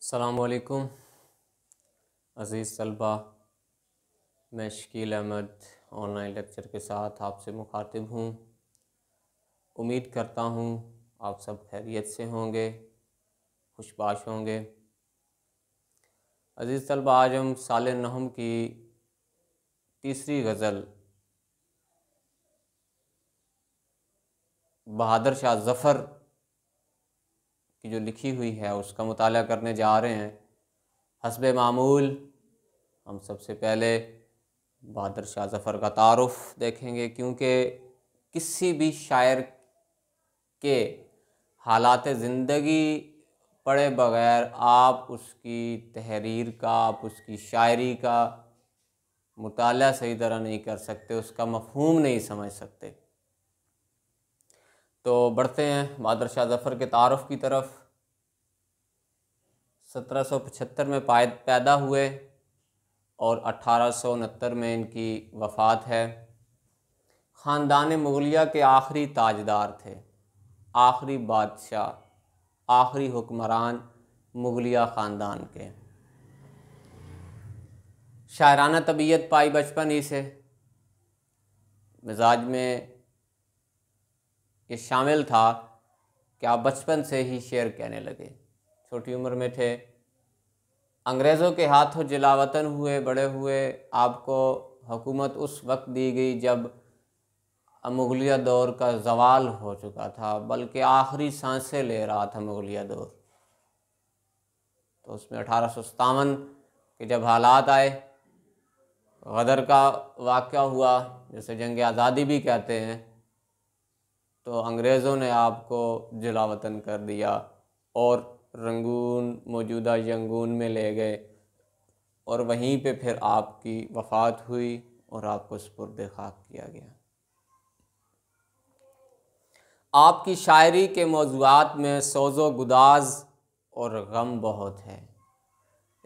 अस्सलामुअलैकुम अज़ीज़ तलबा, मैं शकील अहमद ऑनलाइन लेक्चर के साथ आपसे मुखातिब हूँ। उम्मीद करता हूँ आप सब खैरियत से होंगे, खुशबाश होंगे। अज़ीज़ तलबा, आज हम साल नहम की तीसरी गज़ल बहादुर शाह ज़फ़र की जो लिखी हुई है उसका मुताला करने जा रहे हैं। हस्बे मामूल हम सबसे पहले बहादुर शाह ज़फ़र का तारुफ़ देखेंगे, क्योंकि किसी भी शायर के हालात ज़िंदगी पढ़े बग़ैर आप उसकी तहरीर का, आप उसकी शायरी का मुताला सही तरह नहीं कर सकते, उसका मफ़हूम नहीं समझ सकते। तो बढ़ते हैं बहादुर शाह ज़फ़र के तारुफ़ की तरफ। 1775 में पैदा हुए और 1869 में इनकी वफ़ात है। ख़ानदान मुग़लिया के आखिरी ताजदार थे, आखिरी बादशाह, आखिरी हुक्मरान मुग़लिया ख़ानदान के। शायराना तबीयत पाई बचपन ही से, मिजाज में ये शामिल था कि आप बचपन से ही शेर कहने लगे। छोटी उम्र में थे, अंग्रेज़ों के हाथों जलावतन हुए, बड़े हुए। आपको हुकूमत उस वक्त दी गई जब मुग़लिया दौर का ज़वाल हो चुका था, बल्कि आखिरी सांसें ले रहा था मुग़लिया दौर। तो उसमें 1857 के जब हालात आए, गदर का वाक़या हुआ, जिसे जंग आज़ादी भी कहते हैं, तो अंग्रेज़ों ने आपको जलावतन कर दिया और रंगून, मौजूदा यंगून में ले गए और वहीं पे फिर आपकी वफ़ात हुई और आपको सुपुर्द खाक किया गया। आपकी शायरी के मौज़ूआत में सोज़ो गुदाज और गम बहुत है,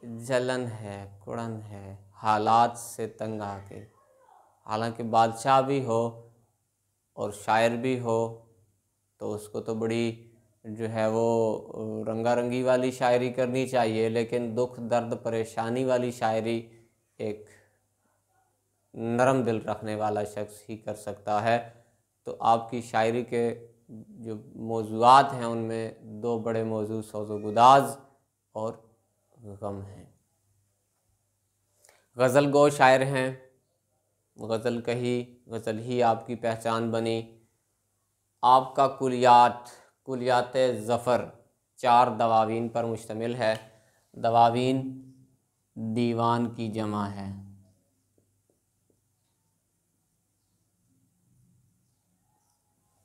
जलन है, कुड़न है, हालात से तंग आके। हालांकि बादशाह भी हो और शायर भी हो तो उसको तो बड़ी जो है वो रंगारंगी वाली शायरी करनी चाहिए, लेकिन दुख दर्द परेशानी वाली शायरी एक नरम दिल रखने वाला शख्स ही कर सकता है। तो आपकी शायरी के जो मौज़ूआत हैं उनमें दो बड़े मौजू सोज़ो गुदाज और गम हैं। गज़ल गो शायर हैं, गज़ल कही, गज़ल ही आपकी पहचान बनी। आपका कुलियात ज़फ़र 4 दवावीन पर मुश्तमिल है। दवावीन दीवान की जमा है।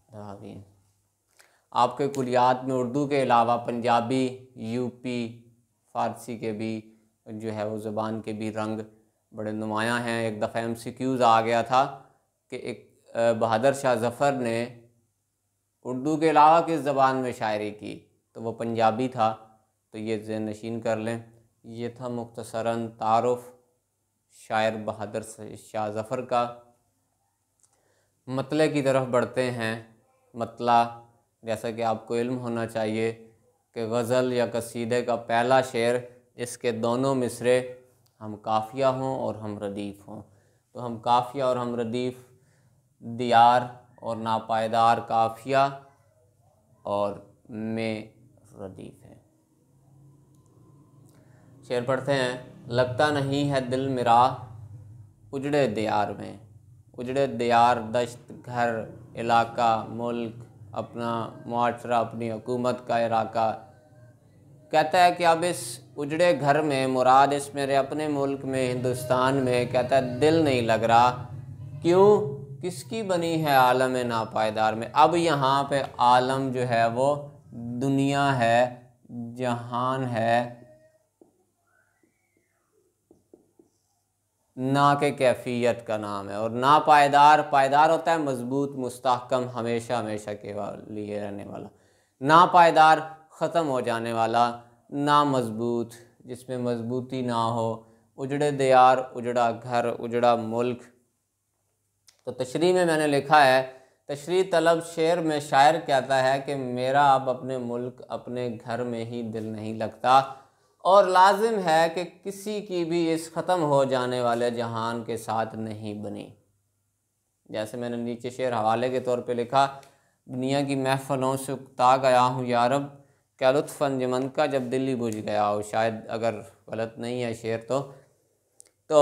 दवावीन आपके कुलियात में उर्दू के अलावा पंजाबी, यूपी, फ़ारसी के भी जो है वो ज़बान के भी रंग बड़े नुमायाँ हैं। एक दफ़ा MCQs आ गया था कि एक बहादुर शाह ज़फ़र ने उर्दू के अलावा किस ज़बान में शायरी की, तो वो पंजाबी था। तो ये ज़हन नशीन कर लें। ये था मुख्तसरन तारुफ़ शायर बहादुर शाह ज़फ़र का। मतले की तरफ बढ़ते हैं। मतला, जैसा कि आपको इल्म होना चाहिए कि गज़ल या कसीदे का पहला शेर जिसके दोनों मिसरे हम काफ़िया हों और हम रदीफ़ हों, तो हम काफ़िया और हम रदीफ़ दियार और नापायदार काफ़िया और में रदीफ़ है। शेर पढ़ते हैं। लगता नहीं है दिल मेरा उजड़े दियार में, उजड़े दियार, दश्त, घर, इलाका, मुल्क, अपना मुआशरा, अपनी हुकूमत का इलाका। कहता है कि अब इस उजड़े घर में, मुराद इस मेरे अपने मुल्क में, हिंदुस्तान में, कहता है दिल नहीं लग रहा। क्यों? किसकी बनी है आलम नापायदार में। अब यहाँ पे आलम जो है वो दुनिया है, जहान है, ना के कैफियत का नाम है। और नापायदार, पायदार होता है मजबूत, मुस्तहकम, हमेशा हमेशा के लिए रहने वाला। नापायदार, ख़त्म हो जाने वाला, ना मजबूत, जिसमें मजबूती ना हो। उजड़े दियार, उजड़ा घर, उजड़ा मुल्क। तो तशरीह में मैंने लिखा है, तशरीह तलब शेर में शायर कहता है कि मेरा अब अपने मुल्क, अपने घर में ही दिल नहीं लगता और लाजिम है कि किसी की भी इस ख़त्म हो जाने वाले जहान के साथ नहीं बनी। जैसे मैंने नीचे शेर हवाले के तौर पे लिखा, दुनिया की महफलों से उकता गया हूँ यारब, क्या लुत्फ़ अंजुमन का जब दिल ही बुझ गया हो। शायद अगर गलत नहीं है शेर तो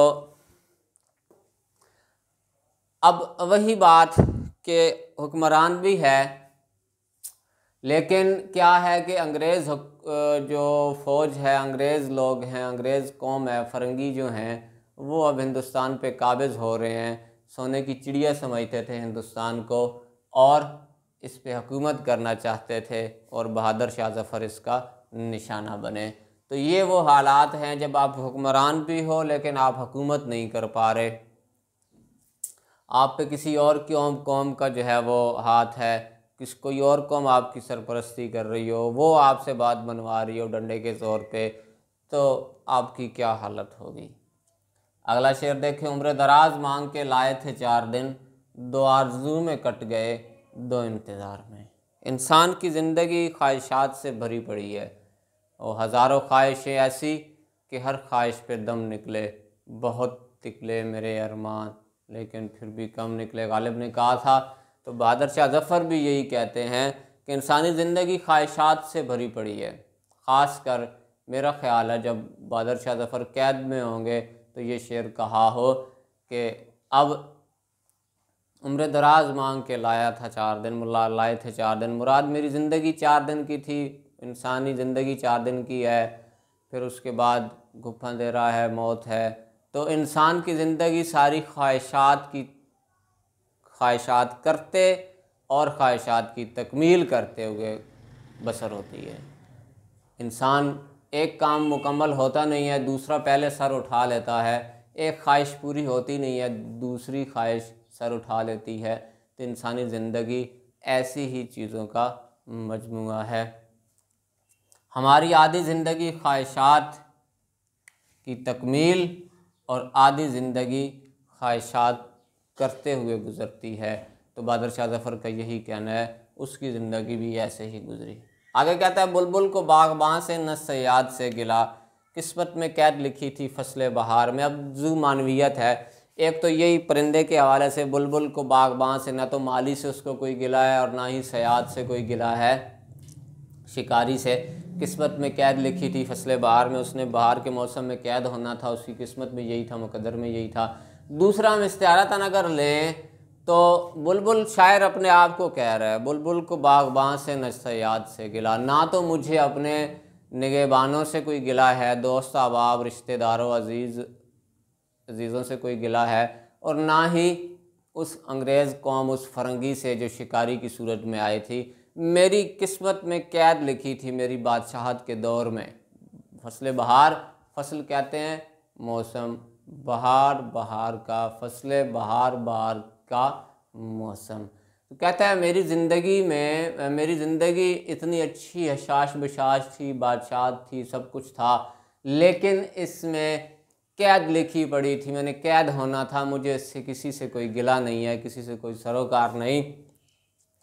अब वही बात कि हुक्मरान भी है, लेकिन क्या है कि अंग्रेज़ जो फ़ौज है, अंग्रेज़ लोग हैं, अंग्रेज़ कौम है, फ़रंगी जो हैं, वो अब हिंदुस्तान पे काबिज़ हो रहे हैं। सोने की चिड़िया समझते थे हिंदुस्तान को और इस पे हुकूमत करना चाहते थे और बहादुर शाह ज़फ़र इसका निशाना बने। तो ये वो हालात हैं जब आप हुक्मरान भी हो लेकिन आप हुकूमत नहीं कर पा रहे, आप पे किसी और कौम का जो है वो हाथ है, कोई और कौम आपकी सरपरस्ती कर रही हो, वो आपसे बात बनवा रही हो डंडे के ज़ोर पे, तो आपकी क्या हालत होगी। अगला शेर देखें, उम्र दराज मांग के लाए थे 4 दिन, 2 आरज़ू में कट गए 2 इंतज़ार में। इंसान की ज़िंदगी ख्वाहिशात से भरी पड़ी है और हज़ारों ख्वाहिशें ऐसी कि हर ख्वाहिश पे दम निकले। बहुत निकले मेरे अरमान लेकिन फिर भी कम निकले, गालिब ने कहा था। तो बहादुर शाह ज़फ़र भी यही कहते हैं कि इंसानी ज़िंदगी ख्वाहिशात से भरी पड़ी है। ख़ास कर मेरा ख़्याल है जब बहादुर शाह ज़फ़र कैद में होंगे तो ये शेर कहा हो कि अब उम्र दराज मांग के लाया था 4 दिन, लाए थे 4 दिन, मुराद मेरी ज़िंदगी 4 दिन की थी। इंसानी ज़िंदगी 4 दिन की है, फिर उसके बाद गुफ़ा दे रहा है, मौत है। तो इंसान की ज़िंदगी सारी ख्वाहिशात करते और ख्वाहिशात की तकमील करते हुए बसर होती है। इंसान एक काम मुकम्मल होता नहीं है, दूसरा पहले सर उठा लेता है। एक ख्वाहिश पूरी होती नहीं है, दूसरी ख्वाहिश सर उठा लेती है। तो इंसानी ज़िंदगी ऐसी ही चीज़ों का मजमूआ है। हमारी आधी ज़िंदगी ख्वाहिशात की तकमील और आधी ज़िंदगी ख्वाहिशात करते हुए गुज़रती है। तो बहादुर शाह ज़फ़र का यही कहना है, उसकी ज़िंदगी भी ऐसे ही गुज़री। आगे कहता है, बुलबुल को बाग़बां से न सयाद से गिला, किस्मत में कैद लिखी थी फ़स्ल बहार में। अब ज़ू मानवियत है, एक तो यही परिंदे के हवाले से, बुलबुल को बाग़बां से न तो माली से उसको कोई गिला है और ना ही सयाद से कोई गिला है, शिकारी से। किस्मत में कैद लिखी थी फ़स्ल बहार में, उसने बहार के मौसम में कैद होना था, उसकी किस्मत में यही था, मुकद्दर में यही था। दूसरा हम इस्तिआरतन अगर लें तो बुलबुल शायर अपने आप को कह रहा है, बुलबुल को बाग़बां से न सयाद से गिला, ना तो मुझे अपने निगहबानों से कोई गिला है, दोस्त अहबाब रिश्तेदारों अजीज़ों से कोई गिला है, और ना ही उस अंग्रेज़ कौम, उस फ़रंगी से जो शिकारी की सूरत में आई थी। मेरी किस्मत में कैद लिखी थी मेरी बादशाहत के दौर में। फ़स्ल बहार, फ़सल कहते हैं मौसम, बहार बहार का, फ़स्ल बहार बहार का मौसम। तो कहता है मेरी ज़िंदगी इतनी अच्छी हशाश बशाश थी, बादशाहत थी, सब कुछ था, लेकिन इसमें कैद लिखी पड़ी थी, मैंने कैद होना था, मुझे इससे किसी से कोई गिला नहीं है, किसी से कोई सरोकार नहीं,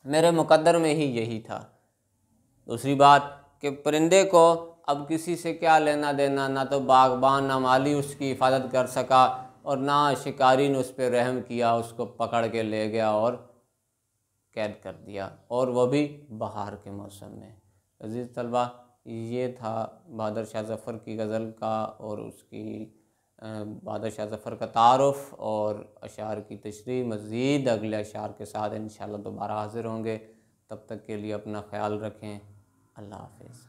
मेरे मुकद्दर में ही यही था। दूसरी बात कि परिंदे को अब किसी से क्या लेना देना, ना तो बागबान ना माली उसकी हिफाजत कर सका और ना शिकारी ने उस पर रहम किया, उसको पकड़ के ले गया और कैद कर दिया, और वह भी बहार के मौसम में। अजीज़ तलबा, ये था बहादुर शाह ज़फ़र की गज़ल का और उसकी बहादुर शाह ज़फ़र का तारुफ़ और अशार की तशरीह। मज़ीद अगले अशार के साथ इंशाअल्लाह दोबारा हाज़िर होंगे। तब तक के लिए अपना ख्याल रखें। अल्लाह हाफ़िज़।